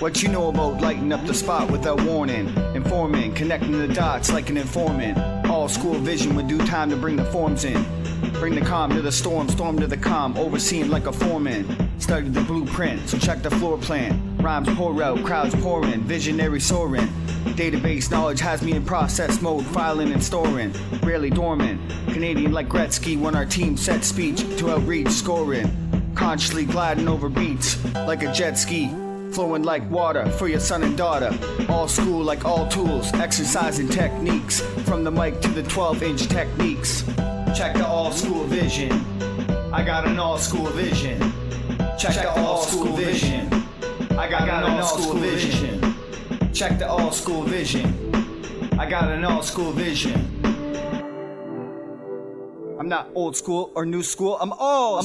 What you know about lighting up the spot without warning? Informing, connecting the dots like an informant. All school vision with due time to bring the forms in. Bring the calm to the storm, storm to the calm, overseeing like a foreman. Study the blueprint, so check the floor plan. Rhymes pour out, crowds pouring, visionary soaring. Database knowledge has me in process mode, filing and storing. Rarely dormant, Canadian like Gretzky when our team set speech to outreach scoring. Consciously gliding over beats like a jet ski. Flowing like water for your son and daughter. All school like all tools, exercising techniques. From the mic to the 12-inch techniques. Check the all school vision. I got an all school vision. Check the all school vision. I got an all school vision. Check the all school vision. I got an all school vision. I'm not old school or new school. I'm all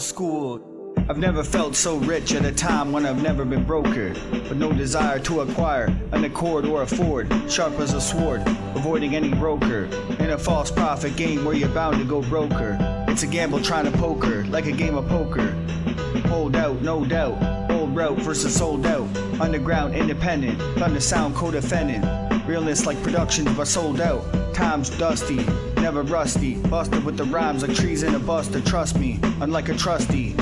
school. I've never felt so rich at a time when I've never been brokered, but no desire to acquire an accord or afford, sharp as a sword, avoiding any broker, in a false profit game where you're bound to go broker. It's a gamble trying to poker, like a game of poker. Hold out, no doubt, old route versus sold out, underground independent, thunder sound co-defendant, realness like productions but sold out, times dusty, never rusty, busted with the rhymes like trees in a buster, trust me, unlike a trustee.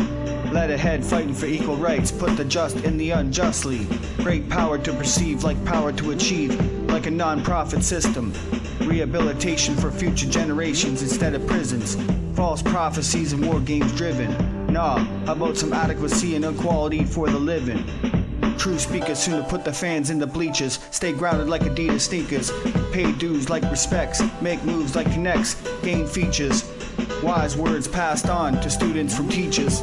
Led ahead fighting for equal rights, put the just in the unjustly. Great power to perceive like power to achieve, like a non-profit system. Rehabilitation for future generations instead of prisons. False prophecies and war games driven. Nah, how about some adequacy and equality for the living? True speakers soon to put the fans in the bleachers. Stay grounded like Adidas sneakers. Pay dues like respects. Make moves like connects. Gain features. Wise words passed on to students from teachers.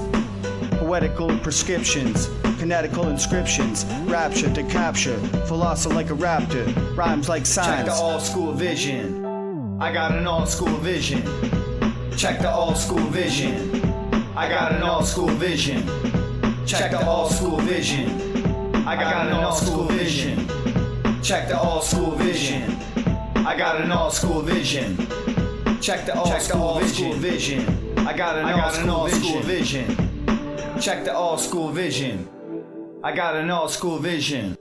Poetical prescriptions, kinetical inscriptions, rapture to capture, philosopher like a raptor, rhymes like science. Check the all school vision. I got an all school vision. Check the all school vision. I got an all school vision. Check the all school vision. I got an all school vision. Check the all school vision. I got an all school vision. Check the all school vision. I got an all school vision. Check the all school vision. I got an all school vision.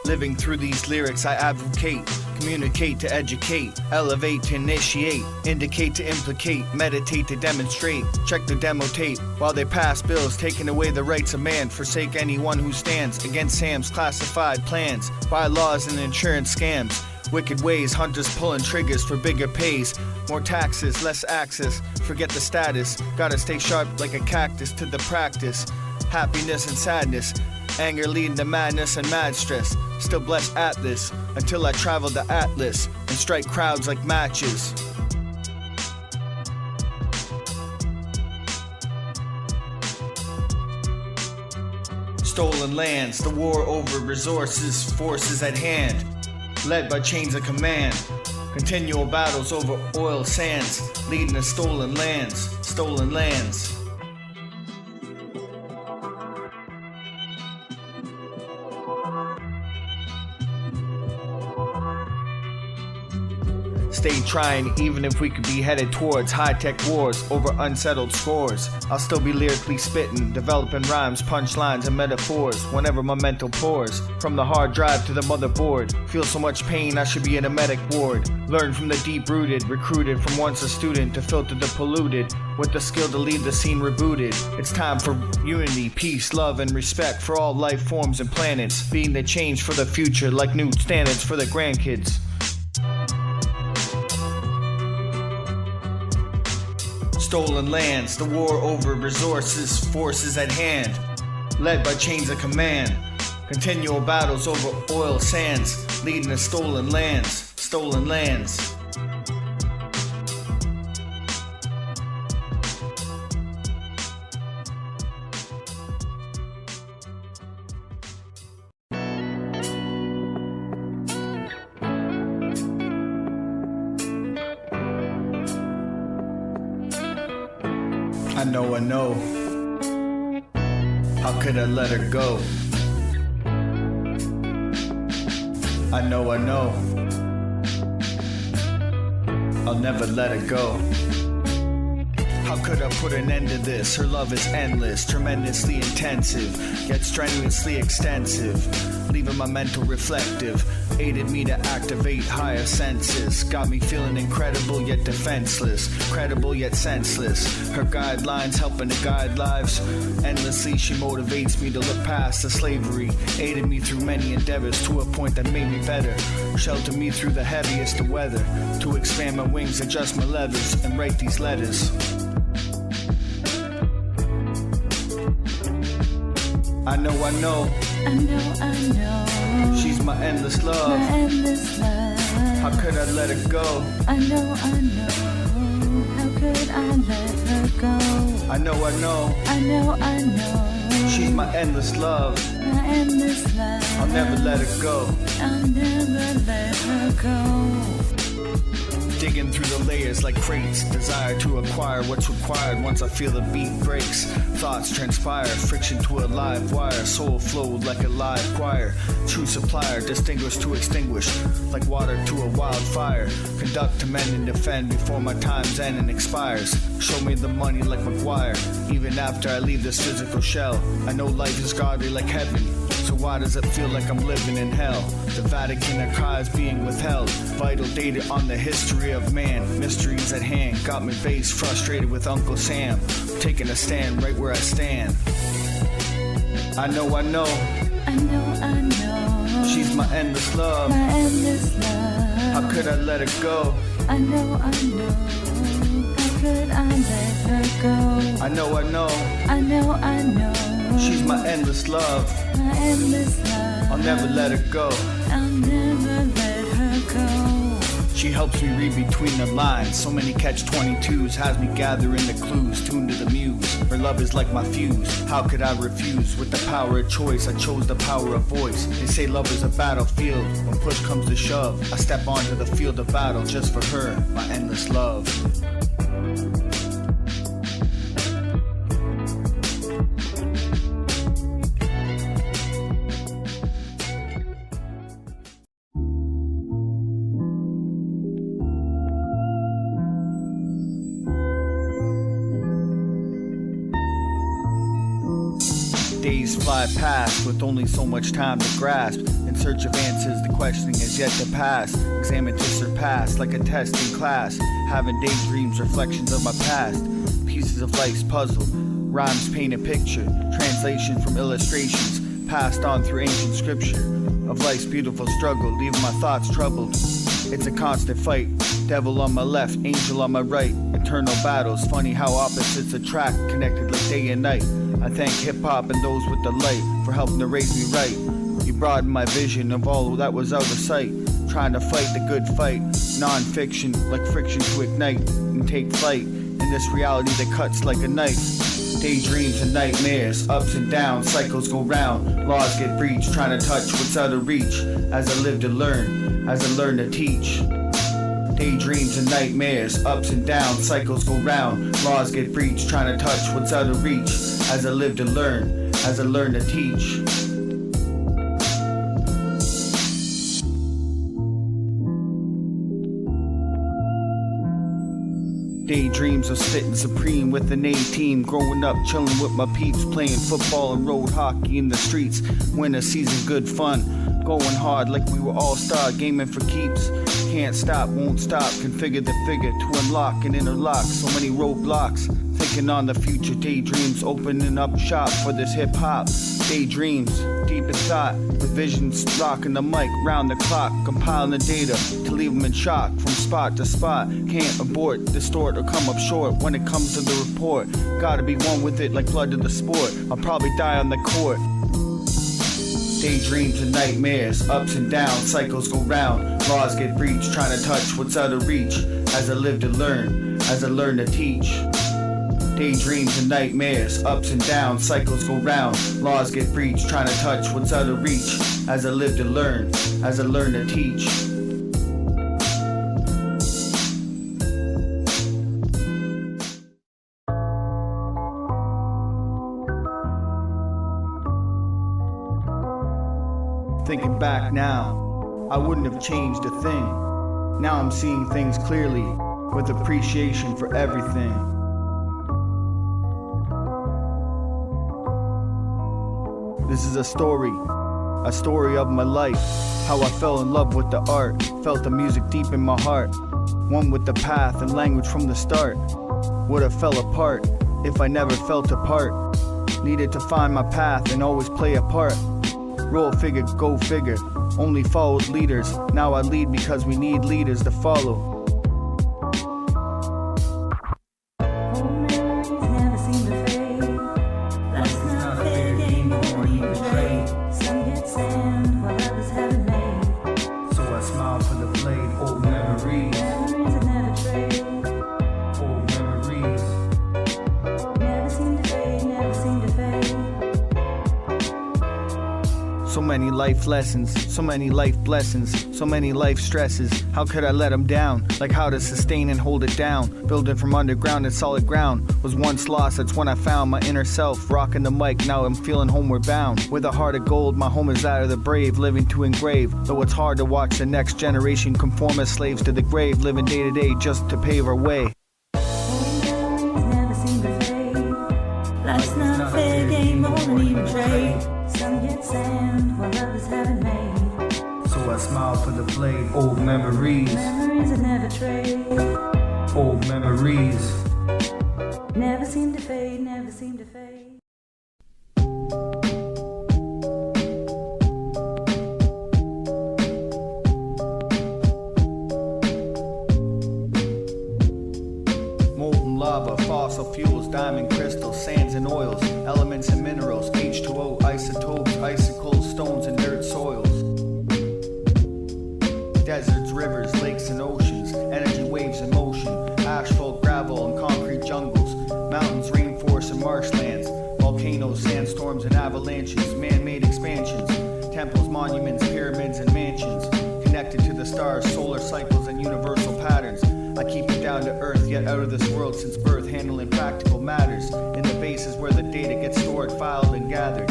Living through these lyrics, I advocate, communicate to educate, elevate to initiate, indicate to implicate, meditate to demonstrate. Check the demo tape while they pass bills, taking away the rights of man. Forsake anyone who stands against Sam's classified plans, bylaws and insurance scams. Wicked ways, hunters pulling triggers for bigger pays. More taxes, less access, forget the status. Gotta stay sharp like a cactus to the practice. Happiness and sadness, anger leading to madness and mad stress. Still blessed at this, until I travel the Atlas and strike crowds like matches. Stolen lands, the war over resources, forces at hand. Led by chains of command, continual battles over oil sands, leading to stolen lands, stolen lands. Stay trying even if we could be headed towards high-tech wars over unsettled scores. I'll still be lyrically spitting, developing rhymes, punchlines, and metaphors whenever my mental pours. From the hard drive to the motherboard, feel so much pain I should be in a medic ward. Learn from the deep-rooted, recruited from once a student to filter the polluted, with the skill to leave the scene rebooted. It's time for unity, peace, love, and respect for all life forms and planets, being the change for the future like new standards for the grandkids. Stolen lands, the war over resources, forces at hand. Led by chains of command, continual battles over oil sands, leading to stolen lands, stolen lands. I know. How could I let her go? I know. I'll never let her go. How could I put an end to this? Her love is endless, tremendously intensive, yet strenuously extensive, leaving my mental reflective, aided me to activate higher senses, got me feeling incredible yet defenseless, credible yet senseless. Her guidelines helping to guide lives endlessly. She motivates me to look past the slavery, aided me through many endeavors to a point that made me better, sheltered me through the heaviest of weather, to expand my wings, adjust my levers, and write these letters. I know, she's my endless love. How could I let her go? I know, how could I let her go? I know, she's my endless love. I'll never let her go. Digging through the layers like crates, desire to acquire what's required. Once I feel the beat breaks, thoughts transpire, friction to a live wire, soul flowed like a live choir. True supplier, distinguished to extinguish, like water to a wildfire. Conduct to mend and defend before my time's end and expires. Show me the money like McGuire, even after I leave this physical shell. I know life is godly like heaven, so why does it feel like I'm living in hell? The Vatican archives being withheld, vital data on the history of man. Mysteries at hand, got me based, frustrated with Uncle Sam, taking a stand right where I stand. I know, she's my endless love. How could I let her go? I know, how could I let her go? I know, she's my endless love. I'll never let her go. She helps me read between the lines. So many catch-22s, has me gathering the clues, tuned to the muse. Her love is like my fuse. How could I refuse? With the power of choice, I chose the power of voice. They say love is a battlefield. When push comes to shove, I step onto the field of battle just for her, my endless love. Days fly past with only so much time to grasp. In search of answers, the questioning is yet to pass. Examine to surpass, like a test in class. Having daydreams, reflections of my past. Pieces of life's puzzle, rhymes paint a picture. Translation from illustrations, passed on through ancient scripture. Of life's beautiful struggle, leaving my thoughts troubled. It's a constant fight, devil on my left, angel on my right. Eternal battles, funny how opposites attract, connected like day and night. I thank hip-hop and those with the light for helping to raise me right. You broadened my vision of all that was out of sight. Trying to fight the good fight, non-fiction, like friction to ignite and take flight in this reality that cuts like a knife. Daydreams and nightmares, ups and downs, cycles go round, laws get breached, trying to touch what's out of reach. As I live to learn, as I learn to teach. Daydreams and nightmares, ups and downs, cycles go round, laws get breached, trying to touch what's out of reach. As I live to learn, as I learn to teach. Daydreams of spitting supreme with an A-team. Growing up, chilling with my peeps, playing football and road hockey in the streets. Winter season, good fun. Going hard like we were all-star, gaming for keeps. Can't stop, won't stop, configure the figure to unlock and interlock so many roadblocks. Thinking on the future, daydreams, opening up shop for this hip-hop. Daydreams, deep in thought, with visions rocking the mic round the clock, compiling the data to leave them in shock from spot to spot. Can't abort, distort, or come up short when it comes to the report. Gotta be one with it like blood to the sport. I'll probably die on the court. Daydreams and nightmares, ups and downs, cycles go round, laws get breached, trying to touch what's out of reach. As I live to learn, as I learn to teach. Daydreams and nightmares, ups and downs, cycles go round, laws get breached, trying to touch what's out of reach. As I live to learn, as I learn to teach. Thinking back now, I wouldn't have changed a thing. Now I'm seeing things clearly, with appreciation for everything. This is a story of my life. How I fell in love with the art, felt the music deep in my heart. One with the path and language from the start. Would have fell apart if I never felt apart. Needed to find my path and always play a part. Roll figure, go figure, only followed leaders. Now I lead because we need leaders to follow. So many life lessons, so many life blessings, so many life stresses. How could I let them down? Like how to sustain and hold it down. Building from underground and solid ground. Was once lost, that's when I found my inner self. Rocking the mic, now I'm feeling homeward bound. With a heart of gold, my home is that of the brave. Living to engrave, though it's hard to watch the next generation conform as slaves to the grave. Living day to day just to pave our way. Never seem to fade. Life's not a fair game, only betrayed. Some get sand while others haven't made. So I smile for the blade. Old memories. Memories that never trade. Old memories. Never seem to fade, never seem to fade. Molten lava, fossil fuels, diamond crystals, sands and oils, elements and minerals, H2O, isotopes, icicles, stones and dirt soils. Deserts, rivers, lakes and oceans, energy waves in motion, asphalt, gravel and concrete jungles, mountains, rainforests and marshlands, volcanoes, sandstorms and avalanches, man-made expansions, temples, monuments, pyramids and mansions, connected to the stars, solar cycles and universal patterns. I keep it down to earth, yet out of this world since birth, handling practical matters. In the bases where the data gets stored, filed and gathered.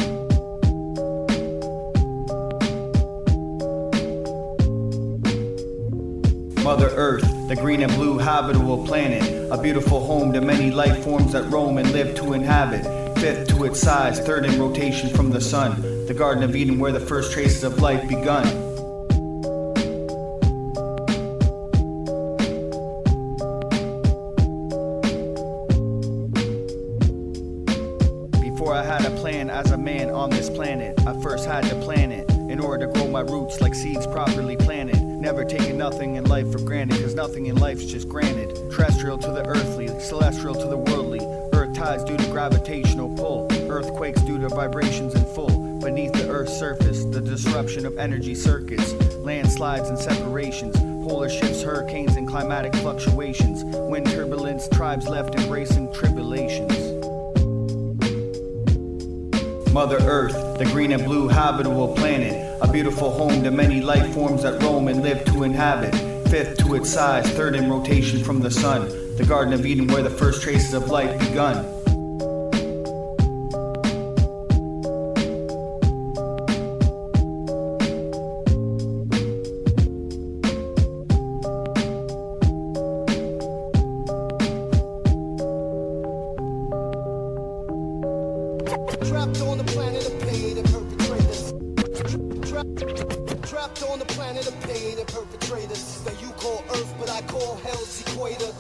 Mother Earth, the green and blue habitable planet. A beautiful home to many life forms that roam and live to inhabit. Fifth to its size, third in rotation from the sun. The Garden of Eden where the first traces of life begun. Before I had a plan as a man on this planet, I first had to plan it in order to grow my roots like seeds properly planted. Never taking nothing in life for granted, cause nothing in life's just granted. Terrestrial to the earthly, celestial to the worldly. Earth tides due to gravitational pull, earthquakes due to vibrations in full. Beneath the earth's surface, the disruption of energy circuits, landslides and separations, polar shifts, hurricanes and climatic fluctuations, wind turbulence, tribes left embracing tribulations. Mother Earth, the green and blue habitable planet. A beautiful home to many life forms that roam and live to inhabit. Fifth to its size, third in rotation from the sun. The Garden of Eden where the first traces of life begun. Trapped on the planet of pain and perpetrators. Trapped on the planet of pain and perpetrators. That you call Earth, but I call hell's equator.